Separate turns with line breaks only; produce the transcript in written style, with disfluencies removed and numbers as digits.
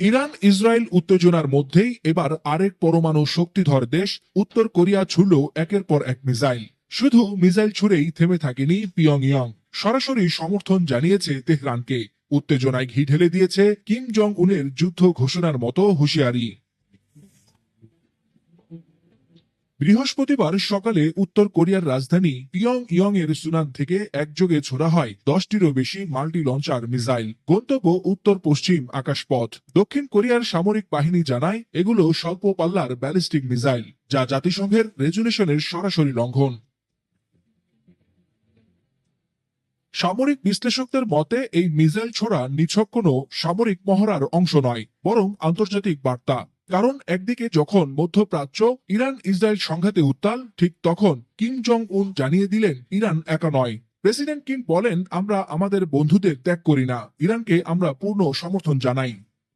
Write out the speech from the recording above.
Iran Israel উত্তেজনার মধ্যেই এবার আরেক পরমাণু শক্তিধর দেশ উত্তর কোরিয়া ছুড়ল একের পর এক মিসাইল। শুধু মিসাইল ছুড়েই থেমে থাকেনি পিয়ংইয়ং, সরাসরি সমর্থন জানিয়েছে তেহরানকে। উত্তেজনায় ঘি ঢেলে দিয়েছে কিম জং উনের যুদ্ধ ঘোষণার মতো হুঁশিয়ারি। বৃহস্পতিবার সকালে উত্তর কোরিয়ার রাজধানী পিয়ংইয়ং এর সুনান থেকে একযোগে ছোড়া হয় 10টিরও বেশি মাল্টি লঞ্চার মিসাইল। গন্তব্য উত্তর পশ্চিম আকাশপথ। দক্ষিণ কোরিয়ার সামরিক বাহিনী জানায় এগুলো স্বল্প পাল্লার ব্যালিস্টিক মিসাইল, যা জাতিসংঘের রেজুলেশনের সরাসরি লঙ্ঘন। সামরিক বিশ্লেষকদের মতে এই মিসাইল ছোড়া নিছক কোনো সামরিক মহড়ার অংশ নয়, বরং আন্তর্জাতিক বার্তা। কারণ একদিকে যখন মধ্যপ্রাচ্য ইরান ইসরায়েল সংঘাতে উত্তাল, ঠিক তখন কিম জং উন জানিয়ে দিলেন ইরান একা নয়। প্রেসিডেন্ট কিম বলেন, আমরা আমাদের বন্ধুদের ত্যাগ করি না, ইরানকে আমরা পূর্ণ সমর্থন জানাই।